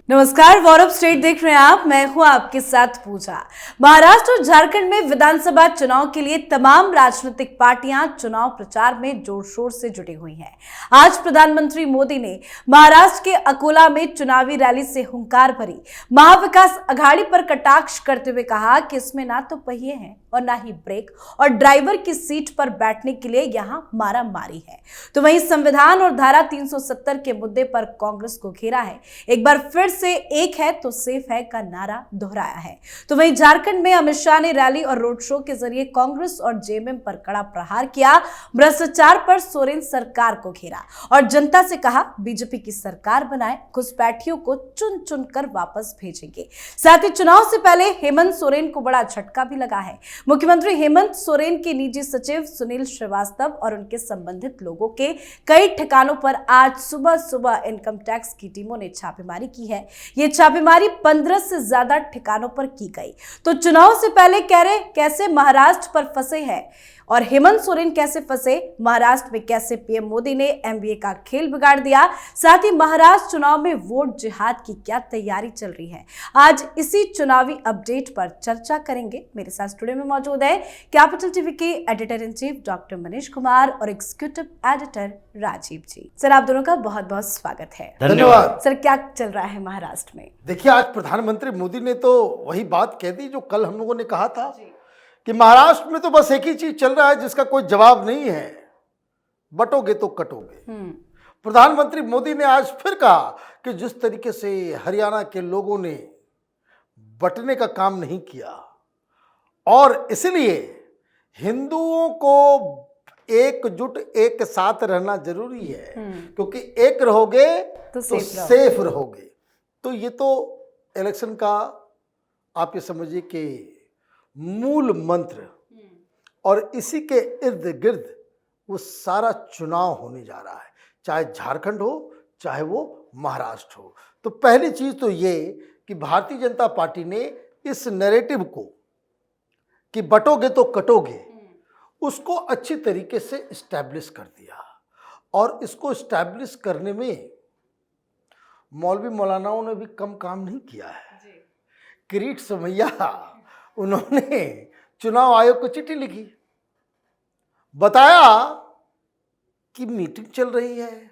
नमस्कार, वॉरअप स्टेट देख रहे हैं आप। मैं हूं आपके साथ पूजा। महाराष्ट्र और झारखंड में विधानसभा चुनाव के लिए तमाम राजनीतिक पार्टियां चुनाव प्रचार में जोर शोर से जुटी हुई हैं। आज प्रधानमंत्री मोदी ने महाराष्ट्र के अकोला में चुनावी रैली से हुंकार भरी। महाविकास आघाड़ी पर कटाक्ष करते हुए कहा कि इसमें ना तो पहिए हैं और ना ही ब्रेक, और ड्राइवर की सीट पर बैठने के लिए यहां मारा मारी है। तो वहीं संविधान और धारा 370 के मुद्दे पर कांग्रेस को घेरा है। एक बार फिर से एक है तो सेफ है का नारा दोहराया है। तो वहीं झारखंड में अमित शाह ने रैली और रोड शो के जरिए कांग्रेस और जेएमएम पर कड़ा प्रहार किया। भ्रष्टाचार पर सोरेन सरकार को घेरा और जनता से कहा बीजेपी की सरकार बनाए, घुसपैठियों को चुन चुन कर वापस भेजेंगे। साथ ही चुनाव से पहले हेमंत सोरेन को बड़ा झटका भी लगा है। मुख्यमंत्री हेमंत सोरेन के निजी सचिव सुनील श्रीवास्तव और उनके संबंधित लोगों के कई ठिकानों पर आज सुबह सुबह इनकम टैक्स की टीमों ने छापेमारी की है। ये छापेमारी 15 से ज्यादा ठिकानों पर की गई। तो चुनाव से पहले कह रहे कैसे महाराष्ट्र पर फंसे हैं और हेमंत सोरेन कैसे फंसे, महाराष्ट्र में कैसे पीएम मोदी ने एमबीए का खेल बिगाड़ दिया, साथ ही महाराष्ट्र चुनाव में वोट जिहाद की क्या तैयारी चल रही है, आज इसी चुनावी अपडेट पर चर्चा करेंगे। मेरे साथ स्टूडियो में मौजूद है कैपिटल टीवी के editor in chief doctor Manish Kumar और एग्जीक्यूटिव एडिटर राजीव जी। सर, आप दोनों का बहुत बहुत स्वागत है। धन्यवाद। सर, क्या चल रहा है महाराष्ट्र में? देखिए, आज प्रधानमंत्री मोदी ने तो वही बात कह दी जो कल हम लोगों ने कहा था कि महाराष्ट्र में तो बस एक ही चीज चल रहा है जिसका कोई जवाब नहीं है, बटोगे तो कटोगे। प्रधानमंत्री मोदी ने आज फिर कहा कि जिस तरीके से हरियाणा के लोगों ने बंटने का काम नहीं किया और इसलिए हिंदुओं को एकजुट एक साथ रहना जरूरी है, क्योंकि एक रहोगे तो सेफ रहोगे। तो ये तो इलेक्शन का आप ये समझिए कि मूल मंत्र, और इसी के इर्द गिर्द वो सारा चुनाव होने जा रहा है, चाहे झारखंड हो चाहे वो महाराष्ट्र हो। तो पहली चीज तो ये कि भारतीय जनता पार्टी ने इस नैरेटिव को कि बटोगे तो कटोगे, उसको अच्छी तरीके से इस्टेब्लिश कर दिया। और इसको इस्टेब्लिश करने में मौलवी मौलानाओं ने भी कम काम नहीं किया है। किरीट समैया उन्होंने चुनाव आयोग को चिट्ठी लिखी, बताया कि मीटिंग चल रही है,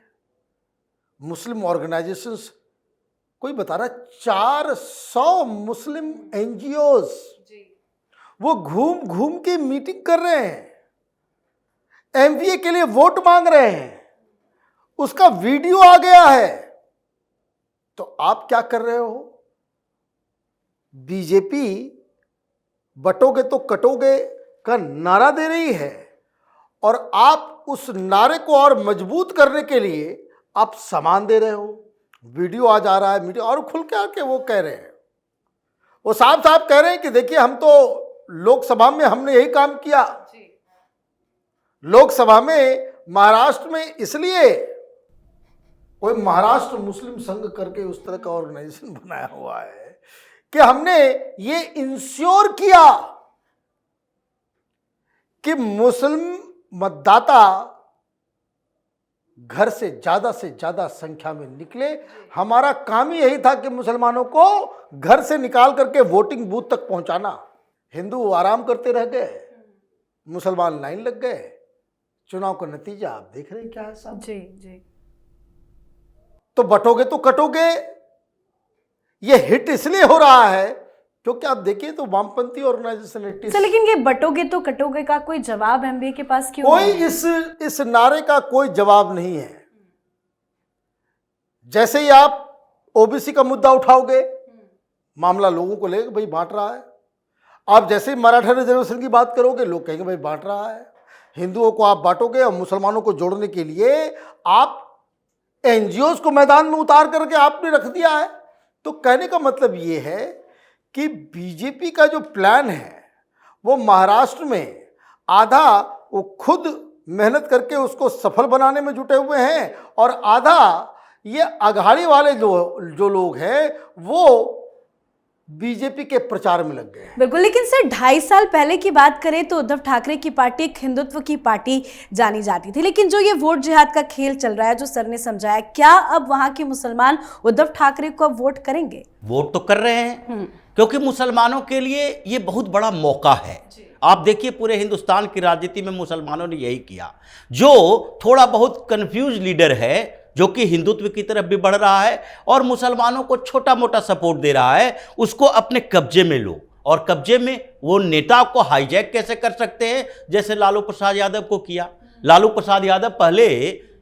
मुस्लिम ऑर्गेनाइजेशंस, कोई बता रहा 400 मुस्लिम एनजीओस वो घूम घूम के मीटिंग कर रहे हैं, एमवीए के लिए वोट मांग रहे हैं, उसका वीडियो आ गया है। तो आप क्या कर रहे हो? बीजेपी बटोगे तो कटोगे का नारा दे रही है और आप उस नारे को और मजबूत करने के लिए आप सामान दे रहे हो। वीडियो आ जा रहा है, मीडिया और खुल के आके वो कह रहे हैं, वो साफ साफ कह रहे हैं कि देखिए हम तो लोकसभा में हमने यही काम किया। लोकसभा में महाराष्ट्र में इसलिए कोई महाराष्ट्र मुस्लिम संघ करके उस तरह का ऑर्गेनाइजेशन बनाया हुआ है कि हमने ये इंश्योर किया कि मुस्लिम मतदाता घर से ज्यादा संख्या में निकले। हमारा काम ही यही था कि मुसलमानों को घर से निकाल करके वोटिंग बूथ तक पहुंचाना। हिंदू आराम करते रह गए, मुसलमान लाइन लग गए। चुनाव का नतीजा आप देख रहे हैं क्या है साहब। जी जी। तो बटोगे तो कटोगे ये हिट इसलिए हो रहा है क्योंकि आप देखिए तो वामपंथी ऑर्गेनाइजेशन है। लेकिन ये बटोगे तो कटोगे का कोई जवाब एमबीए के पास क्यों कोई नहीं है? इस नारे का कोई जवाब नहीं है। जैसे ही आप ओबीसी का मुद्दा उठाओगे, मामला लोगों को लेगा भाई बांट रहा है। आप जैसे ही मराठा रिजर्वेशन की बात करोगे, लोग कहेंगे भाई बांट रहा है। हिंदुओं को आप बांटोगे और मुसलमानों को जोड़ने के लिए आप एनजीओस को मैदान में उतार करके आपने रख दिया है। तो कहने का मतलब ये है कि बीजेपी का जो प्लान है वो महाराष्ट्र में आधा वो खुद मेहनत करके उसको सफल बनाने में जुटे हुए हैं और आधा ये अघाड़ी वाले जो लोग हैं वो बीजेपी के प्रचार में लग गए हैं। बिल्कुल, लेकिन सर 2.5 साल पहले की बात करें तो उद्धव ठाकरे की पार्टी एक हिंदुत्व की पार्टी जानी जाती थी, लेकिन जो ये वोट जिहाद का खेल चल रहा है, जो सर ने समझाया, क्या अब वहां के मुसलमान उद्धव ठाकरे को अब वोट करेंगे? वोट तो कर रहे हैं, क्योंकि मुसलमानों के लिए ये बहुत बड़ा मौका है। आप देखिए पूरे हिंदुस्तान की राजनीति में मुसलमानों ने यही किया। जो थोड़ा बहुत कंफ्यूज लीडर है, जो कि हिंदुत्व की तरफ भी बढ़ रहा है और मुसलमानों को छोटा मोटा सपोर्ट दे रहा है, उसको अपने कब्जे में लो। और कब्जे में वो नेता को हाईजैक कैसे कर सकते हैं, जैसे लालू प्रसाद यादव को किया। लालू प्रसाद यादव पहले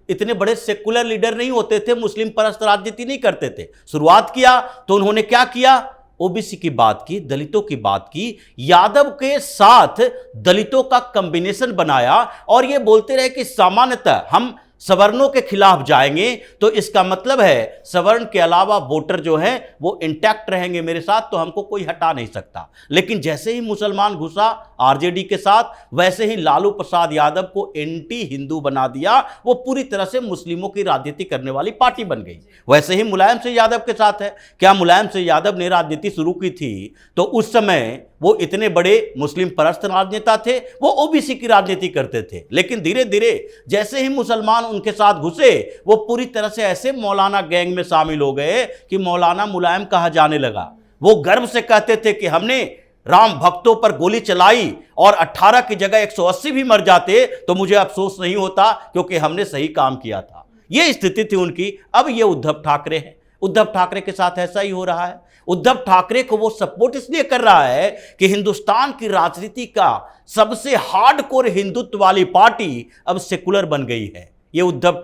इतने बड़े सेकुलर लीडर नहीं होते थे, मुस्लिम परस्त राजनीति नहीं करते थे। शुरुआत किया तो उन्होंने क्या किया, ओबीसी की बात की, दलितों की बात की, यादव के साथ दलितों का कॉम्बिनेशन बनाया और ये बोलते रहे कि सामान्यतः हम सवर्णों के खिलाफ जाएंगे तो इसका मतलब है सवर्ण के अलावा वोटर जो हैं वो इंटैक्ट रहेंगे मेरे साथ, तो हमको कोई हटा नहीं सकता। लेकिन जैसे ही मुसलमान घुसा आरजेडी के साथ, वैसे ही लालू प्रसाद यादव को एंटी हिंदू बना दिया। वो पूरी तरह से मुस्लिमों की राजनीति करने वाली पार्टी बन गई। वैसे ही मुलायम सिंह यादव के साथ है। क्या मुलायम सिंह यादव ने राजनीति शुरू की थी तो उस समय वो इतने बड़े मुस्लिम परस्त राजनेता थे, वो ओबीसी की राजनीति करते थे। लेकिन धीरे धीरे जैसे ही मुसलमान उनके साथ घुसे, वो पूरी तरह से ऐसे मौलाना गैंग में शामिल हो गए कि मौलाना मुलायम कहा जाने लगा। वो गर्व से कहते थे कि हमने राम भक्तों पर गोली चलाई और 18 की जगह 180 भी मर जाते तो मुझे अफसोस नहीं होता, क्योंकि हमने सही काम किया था। ये स्थिति थी उनकी। अब ये उद्धव ठाकरे हैं। उद्धव ठाकरे के साथ ऐसा ही हो रहा है। उद्धव ठाकरे को वो सपोर्ट इसलिए कर रहा है कि हिंदुस्तान की राजनीति का सबसे हार्डकोर हिंदुत्व वाली पार्टी अब सेकुलर बन गई है। ये उद्धव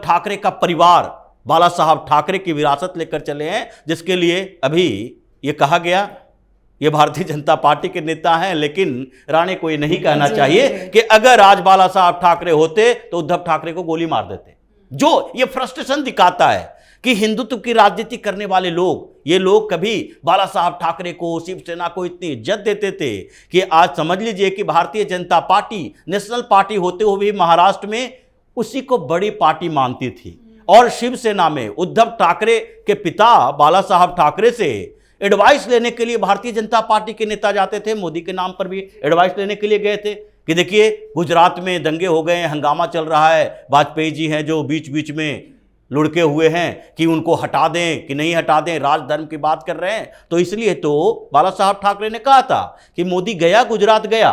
ठाकरे का परिवार बाला साहब ठाकरे की विरासत लेकर चले हैं, जिसके लिए अभी ये कहा गया, ये भारतीय जनता पार्टी के नेता हैं, लेकिन राणे को ये नहीं कहना चाहिए कि अगर आज बाला साहब ठाकरे होते तो उद्धव ठाकरे को गोली मार देते। जो ये फ्रस्ट्रेशन दिखाता है कि हिंदुत्व की राजनीति करने वाले लोग, ये लोग कभी बाला साहब ठाकरे को, शिवसेना को इतनी इज्जत देते थे कि आज समझ लीजिए कि Bharatiya Janata party national party होते हुए भी महाराष्ट्र में उसी को बड़ी पार्टी मानती थी। और शिवसेना में उद्धव ठाकरे के पिता बाला साहब ठाकरे से एडवाइस लेने के लिए भारतीय जनता पार्टी के नेता जाते थे। मोदी के नाम पर भी एडवाइस लेने के लिए गए थे कि देखिए गुजरात में दंगे हो गए, हंगामा चल रहा है, वाजपेयी जी हैं जो बीच बीच में लुढ़के हुए हैं कि उनको हटा दें कि नहीं हटा दें, राजधर्म की बात कर रहे हैं। तो इसलिए तो बाला साहब ठाकरे ने कहा था कि मोदी गया, गुजरात गया,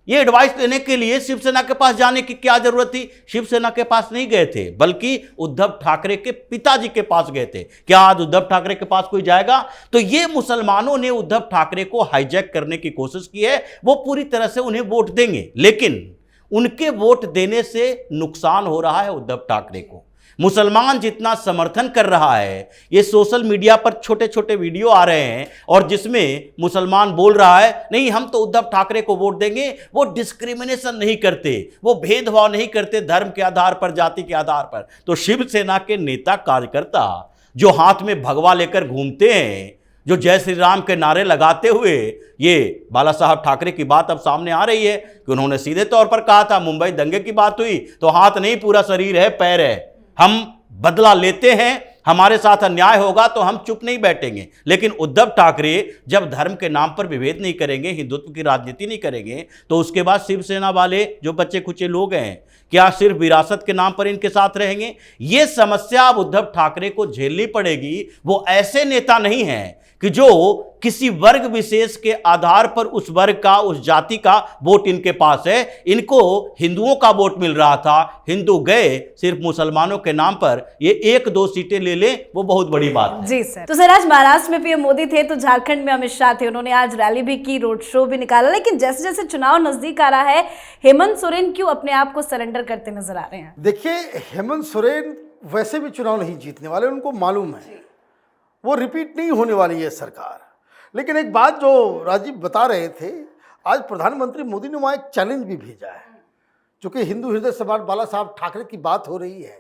ये एडवाइस लेने के लिए शिवसेना के पास जाने की क्या जरूरत थी। शिवसेना के पास नहीं गए थे, बल्कि उद्धव ठाकरे के पिताजी के पास गए थे। क्या आज उद्धव ठाकरे के पास कोई जाएगा? तो ये मुसलमानों ने उद्धव ठाकरे को हाईजैक करने की कोशिश की है। वो पूरी तरह से उन्हें वोट देंगे, लेकिन उनके वोट देने से नुकसान हो रहा है उद्धव ठाकरे को। मुसलमान जितना समर्थन कर रहा है, ये सोशल मीडिया पर छोटे छोटे वीडियो आ रहे हैं और जिसमें मुसलमान बोल रहा है नहीं हम तो उद्धव ठाकरे को वोट देंगे। वो डिस्क्रिमिनेशन नहीं करते, वो भेदभाव नहीं करते धर्म के आधार पर, जाति के आधार पर। तो शिवसेना के नेता कार्यकर्ता जो हाथ में भगवा लेकर घूमते हैं, जो जय श्री राम के नारे लगाते हुए, ये बाला साहब ठाकरे की बात अब सामने आ रही है कि उन्होंने सीधे तौर पर कहा था, मुंबई दंगे की बात हुई तो हाथ नहीं पूरा शरीर है, पैर है, हम बदला लेते हैं, हमारे साथ अन्याय होगा तो हम चुप नहीं बैठेंगे। लेकिन उद्धव ठाकरे जब धर्म के नाम पर विभेद नहीं करेंगे, हिंदुत्व की राजनीति नहीं करेंगे, तो उसके बाद शिवसेना वाले जो बच्चे कुचे लोग हैं, क्या सिर्फ विरासत के नाम पर इनके साथ रहेंगे? ये समस्या अब उद्धव ठाकरे को झेलनी पड़ेगी। वो ऐसे नेता नहीं हैं कि जो किसी वर्ग विशेष के आधार पर उस वर्ग का, उस जाति का वोट इनके पास है। इनको हिंदुओं का वोट मिल रहा था, हिंदू गए सिर्फ मुसलमानों के नाम पर, ये 1-2 सीटें ले लें वो बहुत बड़ी बात है। जी सर। तो सर आज महाराष्ट्र में पीएम मोदी थे, तो झारखंड में अमित शाह थे, उन्होंने आज रैली भी की, रोड शो भी निकाला। लेकिन जैसे जैसे चुनाव नजदीक आ रहा है, हेमंत सोरेन क्यों अपने आप को सरेंडर करते नजर आ रहे हैं? देखिए, हेमंत सोरेन वैसे भी चुनाव नहीं जीतने वाले, उनको मालूम है वो रिपीट नहीं होने वाली है सरकार। लेकिन एक बात जो राजीव बता रहे थे, आज प्रधानमंत्री मोदी ने वहाँ एक चैलेंज भी भेजा है। चूँकि हिंदू हृदय सम्राट बाला साहब ठाकरे की बात हो रही है,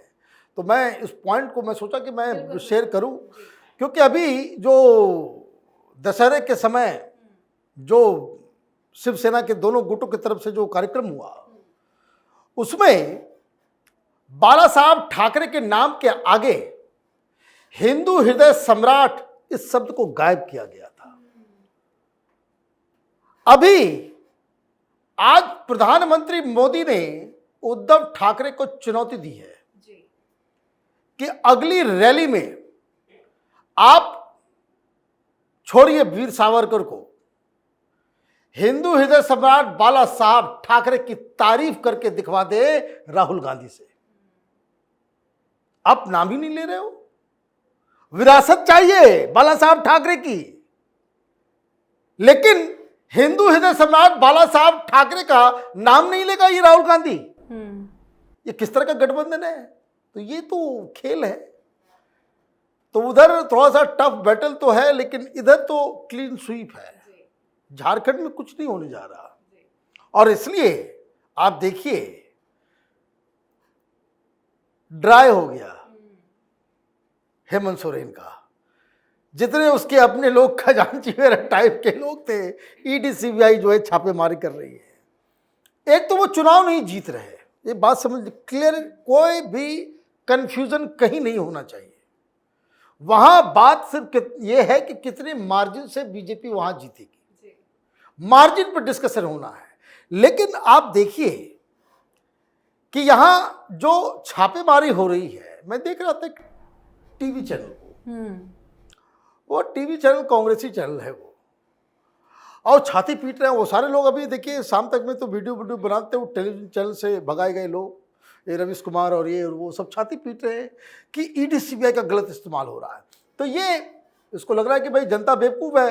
तो मैं इस पॉइंट को मैं सोचा कि मैं शेयर करूं, क्योंकि अभी जो दशहरे के समय जो शिवसेना के दोनों गुटों की तरफ से जो कार्यक्रम हुआ, उसमें बाला साहब ठाकरे के नाम के आगे हिंदू हृदय सम्राट इस शब्द को गायब किया गया था। अभी आज प्रधानमंत्री मोदी ने उद्धव ठाकरे को चुनौती दी है कि अगली रैली में आप छोड़िए वीर सावरकर को, हिंदू हृदय सम्राट बाला साहब ठाकरे की तारीफ करके दिखवा दे राहुल गांधी से। आप नाम ही नहीं ले रहे हो। विरासत चाहिए बाला साहब ठाकरे की, लेकिन हिंदू हृदय सम्राट बाला साहब ठाकरे का नाम नहीं लेगा ये राहुल गांधी। ये किस तरह का गठबंधन है? तो ये तो खेल है। तो उधर थोड़ा सा टफ बैटल तो है, लेकिन इधर तो क्लीन स्वीप है। झारखंड में कुछ नहीं होने जा रहा, और इसलिए आप देखिए ड्राई हो गया हेमंत सोरेन का। जितने उसके अपने लोग खजांची टाइप के लोग थे, ईडी सीबीआई जो है छापेमारी कर रही है। एक तो वो चुनाव नहीं जीत रहे, ये बात समझ क्लियर, कोई भी कंफ्यूजन कहीं नहीं होना चाहिए। वहां बात सिर्फ ये है कि कितने मार्जिन से बीजेपी वहां जीतेगी, मार्जिन पर डिस्कशन होना है। लेकिन आप देखिए कि यहां जो छापेमारी हो रही है, मैं देख रहा था टीवी चैनल को, वो टीवी चैनल कांग्रेसी चैनल है वो, और छाती पीट रहे हैं वो सारे लोग। अभी देखिए शाम तक में तो वीडियो बनाते हैं, वो टेलीविजन चैनल से भगाए गए लोग, ये रवीश कुमार और ये और वो सब छाती पीट रहे हैं कि ईडी सीबीआई का गलत इस्तेमाल हो रहा है। तो ये इसको लग रहा है कि भाई जनता बेवकूफ़ है।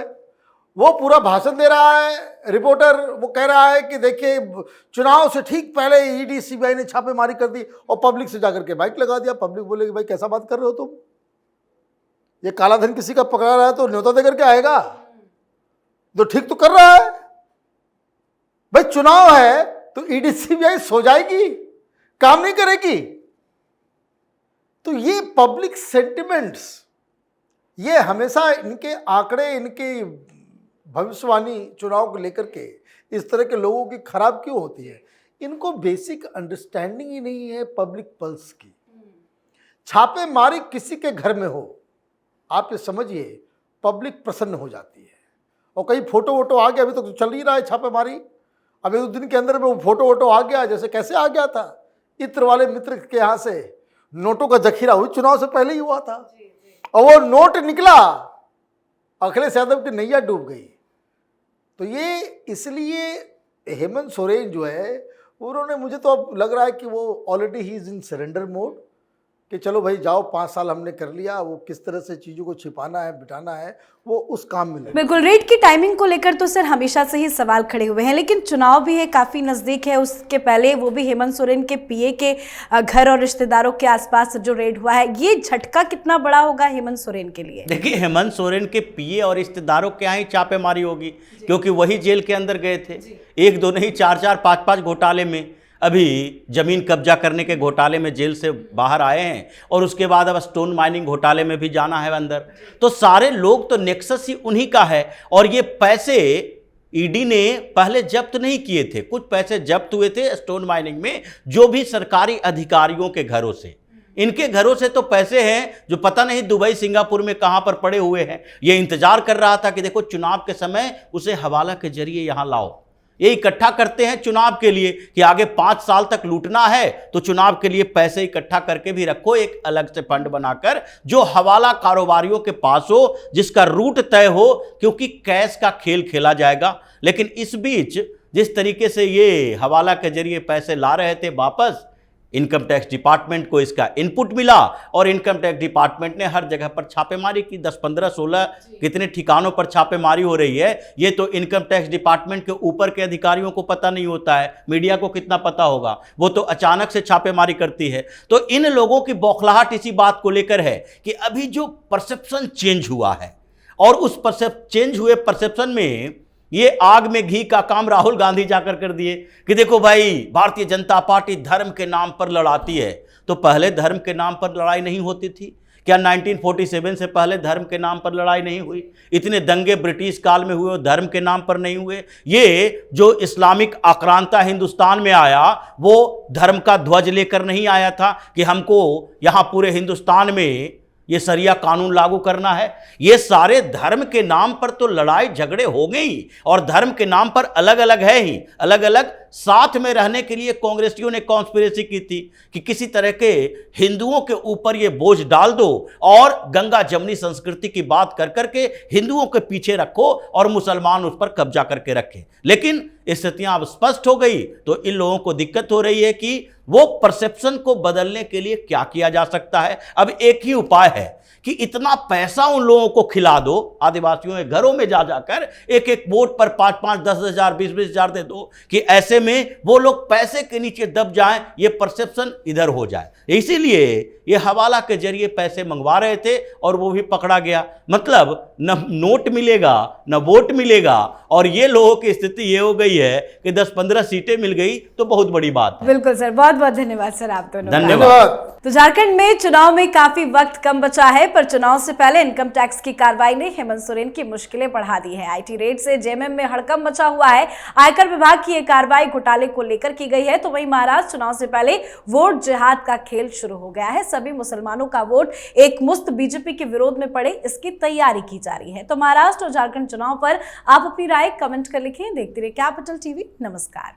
वो पूरा भाषण दे रहा है रिपोर्टर, वो कह रहा है कि देखिए चुनाव से ठीक पहले ईडी सीबीआई ने छापेमारी कर दी, और पब्लिक से जाकर के माइक लगा दिया। पब्लिक बोलेगी भाई कैसा बात कर रहे हो तुम, ये काला धन किसी का पकड़ा रहा है तो न्योता देकर के आएगा, तो ठीक तो कर रहा है भाई। चुनाव है तो ईडी सीबीआई सो जाएगी, काम नहीं करेगी। तो ये पब्लिक सेंटिमेंट्स, ये हमेशा इनके आंकड़े, इनकी भविष्यवाणी चुनाव को लेकर के इस तरह के लोगों की खराब क्यों होती है? इनको बेसिक अंडरस्टैंडिंग ही नहीं है पब्लिक पल्स की। छापेमारी किसी के घर में हो, आप ये समझिए पब्लिक प्रसन्न हो जाती है। और कहीं फोटो वोटो आ गया, अभी तो चल ही रहा है छापेमारी, अभी 2 दिन के अंदर में वो फोटो वोटो आ गया। जैसे कैसे आ गया था, इत्र वाले मित्र के यहाँ से नोटों का जखीरा हुई, चुनाव से पहले ही हुआ था, और वो नोट निकला, अखिलेश यादव की नैया डूब गई। तो ये इसलिए हेमंत सोरेन जो है, उन्होंने, मुझे तो अब लग रहा है कि वो already he is in surrender mode, कि चलो भाई जाओ 5 साल हमने कर लिया। वो किस तरह से चीज़ों को छिपाना है, बिठाना है, वो उस काम में लगे। बिल्कुल, रेट की टाइमिंग को लेकर तो सर हमेशा से ही सवाल खड़े हुए हैं, लेकिन चुनाव भी है, काफ़ी नज़दीक है। उसके पहले वो भी हेमंत सोरेन के पीए के घर और रिश्तेदारों के आसपास जो रेड हुआ है, ये झटका कितना बड़ा होगा हेमंत सोरेन के लिए? देखिए, हेमंत सोरेन के पीए और रिश्तेदारों के यहाँ ही छापेमारी होगी, क्योंकि वही जेल के अंदर गए थे। 1-2 नहीं, 4-4, 5-5 घोटाले में, अभी ज़मीन कब्जा करने के घोटाले में जेल से बाहर आए हैं, और उसके बाद अब स्टोन माइनिंग घोटाले में भी जाना है अंदर। तो सारे लोग तो नेक्सस ही उन्हीं का है। और ये पैसे ईडी ने पहले जब्त नहीं किए थे, कुछ पैसे जब्त हुए थे स्टोन माइनिंग में, जो भी सरकारी अधिकारियों के घरों से। इनके घरों से तो पैसे हैं जो पता नहीं दुबई सिंगापुर में कहां पर पड़े हुए हैं। ये इंतजार कर रहा था कि देखो चुनाव के समय उसे हवाला के जरिए यहां लाओ। ये इकट्ठा करते हैं चुनाव के लिए कि आगे 5 साल तक लूटना है, तो चुनाव के लिए पैसे इकट्ठा करके भी रखो, एक अलग से फंड बनाकर, जो हवाला कारोबारियों के पास हो, जिसका रूट तय हो, क्योंकि कैश का खेल खेला जाएगा। लेकिन इस बीच जिस तरीके से ये हवाला के जरिए पैसे ला रहे थे वापस, इनकम टैक्स डिपार्टमेंट को इसका इनपुट मिला, और इनकम टैक्स डिपार्टमेंट ने हर जगह पर छापेमारी की। 10, 15, 16 कितने ठिकानों पर छापेमारी हो रही है, ये तो इनकम टैक्स डिपार्टमेंट के ऊपर के अधिकारियों को पता नहीं होता है, मीडिया को कितना पता होगा, वो तो अचानक से छापेमारी करती है। तो इन लोगों की बौखलाहट इसी बात को लेकर है कि अभी जो परसेप्शन चेंज हुआ है, और उस चेंज हुए परसेप्शन में ये आग में घी का काम राहुल गांधी जाकर कर दिए कि देखो भाई, भारतीय जनता पार्टी धर्म के नाम पर लड़ाती है। तो पहले धर्म के नाम पर लड़ाई नहीं होती थी क्या? 1947 से पहले धर्म के नाम पर लड़ाई नहीं हुई? इतने दंगे ब्रिटिश काल में हुए, धर्म के नाम पर नहीं हुए? ये जो इस्लामिक आक्रांता हिंदुस्तान में आया, वो धर्म का ध्वज लेकर नहीं आया था कि हमको यहाँ पूरे हिंदुस्तान में ये शरिया कानून लागू करना है। ये सारे धर्म के नाम पर तो लड़ाई झगड़े हो गए ही, और धर्म के नाम पर अलग अलग है ही, अलग अलग साथ में रहने के लिए कांग्रेसियों ने कॉन्स्पिरेसी की थी कि किसी तरह के हिंदुओं के ऊपर ये बोझ डाल दो और गंगा जमनी संस्कृति की बात कर करके हिंदुओं के पीछे रखो और मुसलमान उस पर कब्जा करके रखे। लेकिन स्थितियां अब स्पष्ट हो गई, तो इन लोगों को दिक्कत हो रही है कि वो परसेप्शन को बदलने के लिए क्या किया जा सकता है। अब एक ही उपाय है कि इतना पैसा उन लोगों को खिला दो, आदिवासियों के घरों में जा जाकर एक एक वोट पर 5-5, 10,000, 20,000 दे दो कि ऐसे में वो लोग पैसे के नीचे दब जाएं, ये परसेप्शन इधर हो जाए। इसीलिए ये हवाला के जरिए पैसे मंगवा रहे थे और वो भी पकड़ा गया। मतलब न नोट मिलेगा न वोट मिलेगा, और ये लोगों की स्थिति ये हो गई है कि 10-15 सीटें मिल गई तो बहुत बड़ी बात है। बिल्कुल सर, बहुत बहुत धन्यवाद सर आप दोनों। धन्यवाद। तो झारखंड में चुनाव में काफी वक्त कम बचा है, पर चुनाव से पहले इनकम टैक्स की कार्रवाई ने हेमंत सोरेन की मुश्किलें बढ़ा दी है। आईटी रेड से जेएमएम में हड़कंप मचा हुआ है। आयकर विभाग की यह कार्रवाई घोटाले को लेकर की गई है। तो वहीं महाराष्ट्र चुनाव से पहले वोट जिहाद का खेल शुरू हो गया है। सभी मुसलमानों का वोट एक मुश्त बीजेपी के विरोध में पड़े, इसकी तैयारी की जा रही है। तो महाराष्ट्र और झारखंड चुनाव पर आप अपनी राय कमेंट कर लिखें। देखते रहिए कैपिटल टीवी। नमस्कार।